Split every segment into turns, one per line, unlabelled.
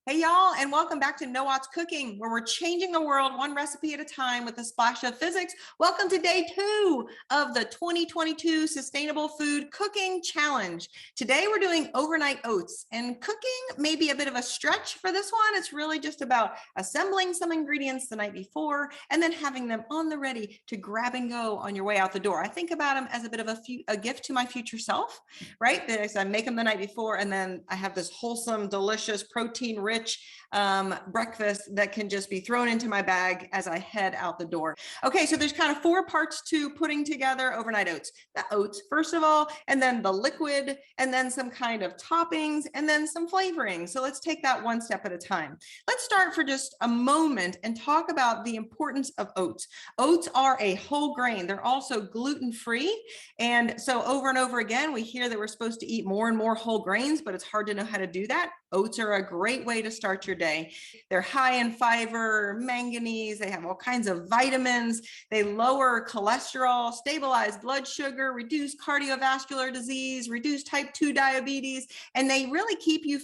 Hey y'all, and welcome back to No Oats Cooking, where we're changing the world one recipe at a time with a splash of physics. Welcome to day 2 of the 2022 Sustainable Food Cooking Challenge. Today we're doing overnight oats, and cooking may be a bit of a stretch for this one. It's really just about assembling some ingredients the night before and then having them on the ready to grab and go on your way out the door. I think about them as a bit of a gift to my future self, right? Because I make them the night before and then I have this wholesome, delicious, protein-rich breakfast that can just be thrown into my bag as I head out the door. Okay, so there's kind of 4 parts to putting together overnight oats. The oats, first of all, and then the liquid, and then some kind of toppings, and then some flavoring. So let's take that one step at a time. Let's start for just a moment and talk about the importance of oats. Oats are a whole grain. They're also gluten-free. And so over and over again, we hear that we're supposed to eat more and more whole grains, but it's hard to know how to do that. Oats are a great way to start your day. They're high in fiber, manganese, they have all kinds of vitamins, they lower cholesterol, stabilize blood sugar, reduce cardiovascular disease, reduce type 2 diabetes, and they really keep you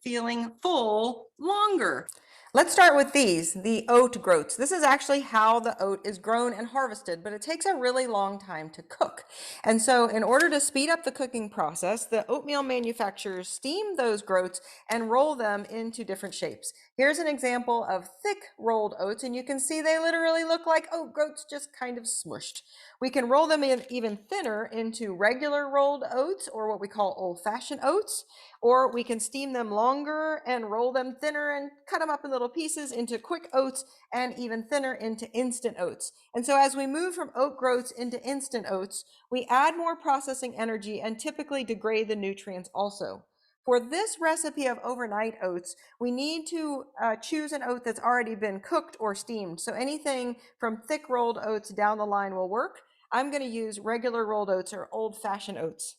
feeling full longer. Let's start with these, the oat groats. This is actually how the oat is grown and harvested, but it takes a really long time to cook. And so in order to speed up the cooking process, the oatmeal manufacturers steam those groats and roll them into different shapes. Here's an example of thick rolled oats, and you can see they literally look like oat groats just kind of smushed. We can roll them in even thinner into regular rolled oats, or what we call old-fashioned oats, or we can steam them longer and roll them thinner and cut them up in little pieces into quick oats and even thinner into instant oats. And so as we move from oat groats into instant oats, we add more processing energy and typically degrade the nutrients also. For this recipe of overnight oats, we need to choose an oat that's already been cooked or steamed. So anything from thick rolled oats down the line will work. I'm going to use regular rolled oats or old-fashioned oats.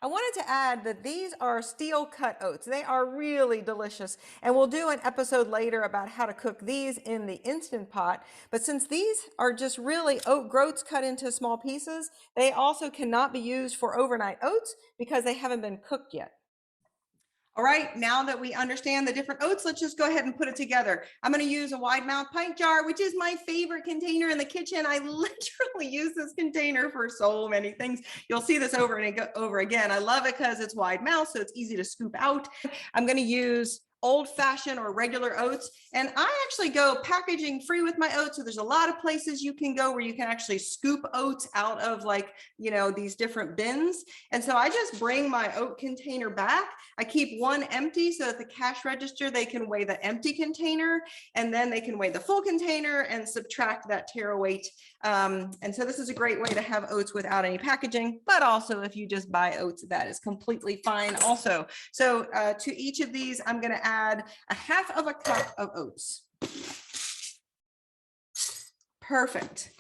I wanted to add that these are steel cut oats. They are really delicious, and we'll do an episode later about how to cook these in the Instant Pot. But since these are just really oat groats cut into small pieces, they also cannot be used for overnight oats because they haven't been cooked yet. All right, now that we understand the different oats, let's just go ahead and put it together. I'm going to use a wide mouth pint jar, which is my favorite container in the kitchen. I literally use this container for so many things. You'll see this over and over again. I love it because it's wide mouth, so it's easy to scoop out. I'm going to use old-fashioned or regular oats, and I actually go packaging free with my oats. So there's a lot of places you can go where you can actually scoop oats out of, like, you know, these different bins. And so I just bring my oat container back. I keep one empty so at the cash register they can weigh the empty container, and then they can weigh the full container and subtract that tera weight. And so this is a great way to have oats without any packaging, but also if you just buy oats, that is completely fine also. So to each of these, I'm going to add a half of a cup of oats. Perfect.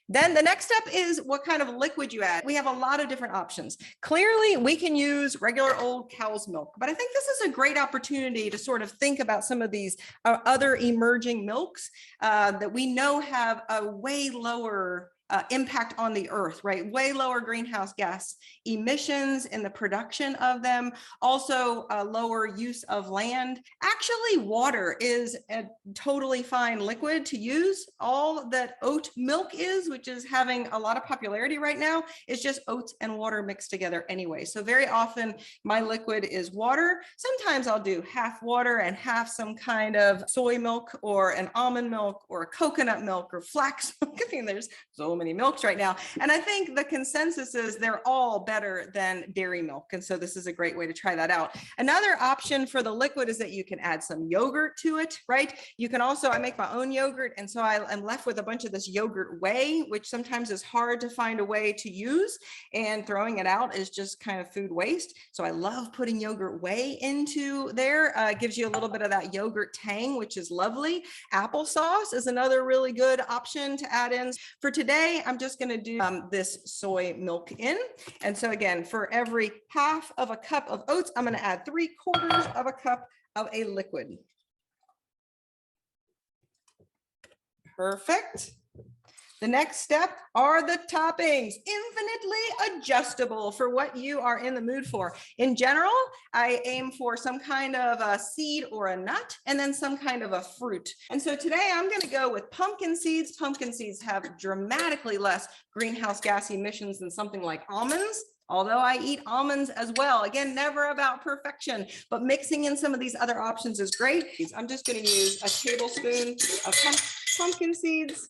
Then the next step is what kind of liquid you add. We have a lot of different options. Clearly, we can use regular old cow's milk, but I think this is a great opportunity to sort of think about some of these other emerging milks that we know have a way lower impact on the earth, right? Way lower greenhouse gas emissions in the production of them, also lower use of land. Actually, water is a totally fine liquid to use. All that oat milk is, which is having a lot of popularity right now, is just oats and water mixed together anyway. So very often my liquid is water. Sometimes I'll do half water and half some kind of soy milk or an almond milk or a coconut milk or flax milk. I mean, there's so many milks right now. And I think the consensus is they're all better than dairy milk. And so this is a great way to try that out. Another option for the liquid is that you can add some yogurt to it, right? You can also, I make my own yogurt. And so I'm left with a bunch of this yogurt whey, which sometimes is hard to find a way to use. And throwing it out is just kind of food waste. So I love putting yogurt whey into there. It gives you a little bit of that yogurt tang, which is lovely. Applesauce is another really good option to add in. For today, I'm just going to do this soy milk in. And so again, for every half of a cup of oats, I'm going to add 3/4 of a cup of a liquid. Perfect. The next step are the toppings, infinitely adjustable for what you are in the mood for. In general, I aim for some kind of a seed or a nut, and then some kind of a fruit. And so today I'm going to go with pumpkin seeds. Pumpkin seeds have dramatically less greenhouse gas emissions than something like almonds. Although I eat almonds as well. Again, never about perfection, but mixing in some of these other options is great. I'm just going to use a tablespoon of pumpkin seeds.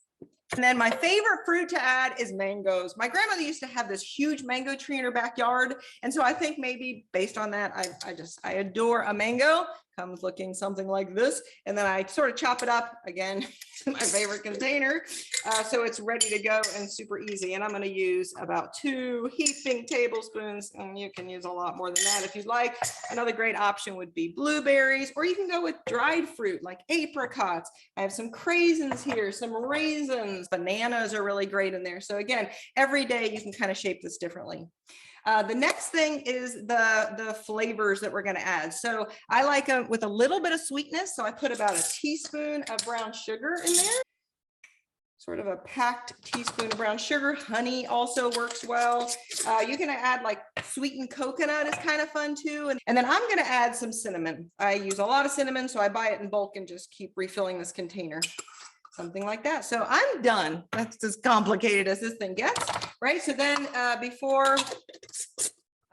And then my favorite fruit to add is mangoes. My grandmother used to have this huge mango tree in her backyard. And so I think maybe based on that, I adore a mango. Comes looking something like this. And then I sort of chop it up again, my favorite container. So it's ready to go and super easy. And I'm going to use about 2 heaping tablespoons. And you can use a lot more than that if you'd like. Another great option would be blueberries, or you can go with dried fruit like apricots. I have some craisins here, some raisins, bananas are really great in there. So again, every day you can kind of shape this differently. The next thing is the flavors that we're going to add. So I like them with a little bit of sweetness. So I put about a teaspoon of brown sugar in there. Sort of a packed teaspoon of brown sugar. Honey also works well. You can add like sweetened coconut is kind of fun too. And then I'm going to add some cinnamon. I use a lot of cinnamon, so I buy it in bulk and just keep refilling this container. Something like that. So I'm done. That's as complicated as this thing gets, right? So then before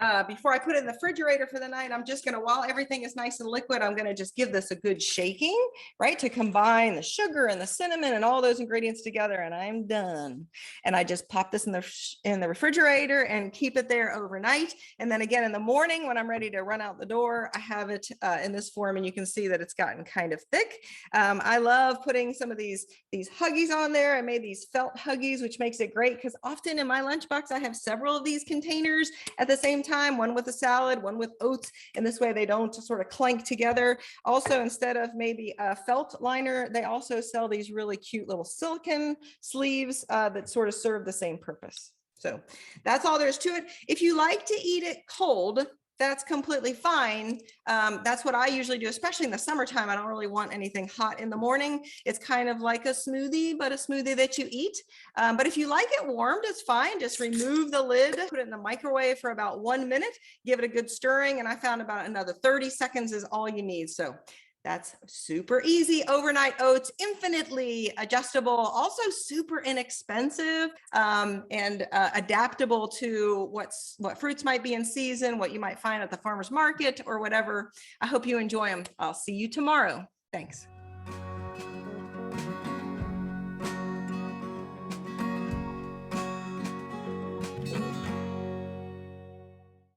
I put it in the refrigerator for the night, I'm just going to, while everything is nice and liquid, I'm going to just give this a good shaking, right? To combine the sugar and the cinnamon and all those ingredients together, and I'm done. And I just pop this in the refrigerator and keep it there overnight. And then again, in the morning, when I'm ready to run out the door, I have it in this form, and you can see that it's gotten kind of thick. I love putting some of these Huggies on there. I made these felt Huggies, which makes it great because often in my lunchbox, I have several of these containers at the same time, one with a salad, one with oats, and this way they don't sort of clank together. Also, instead of maybe a felt liner, they also sell these really cute little silicone sleeves that sort of serve the same purpose. So that's all there is to it. If you like to eat it cold, that's completely fine. That's what I usually do, especially in the summertime. I don't really want anything hot in the morning. It's kind of like a smoothie, but a smoothie that you eat. But if you like it warmed, it's fine. Just remove the lid, put it in the microwave for about 1 minute, give it a good stirring. And I found about another 30 seconds is all you need. So that's super easy. Overnight oats, infinitely adjustable, also super inexpensive and adaptable to what fruits might be in season, what you might find at the farmer's market or whatever. I hope you enjoy them. I'll see you tomorrow. Thanks.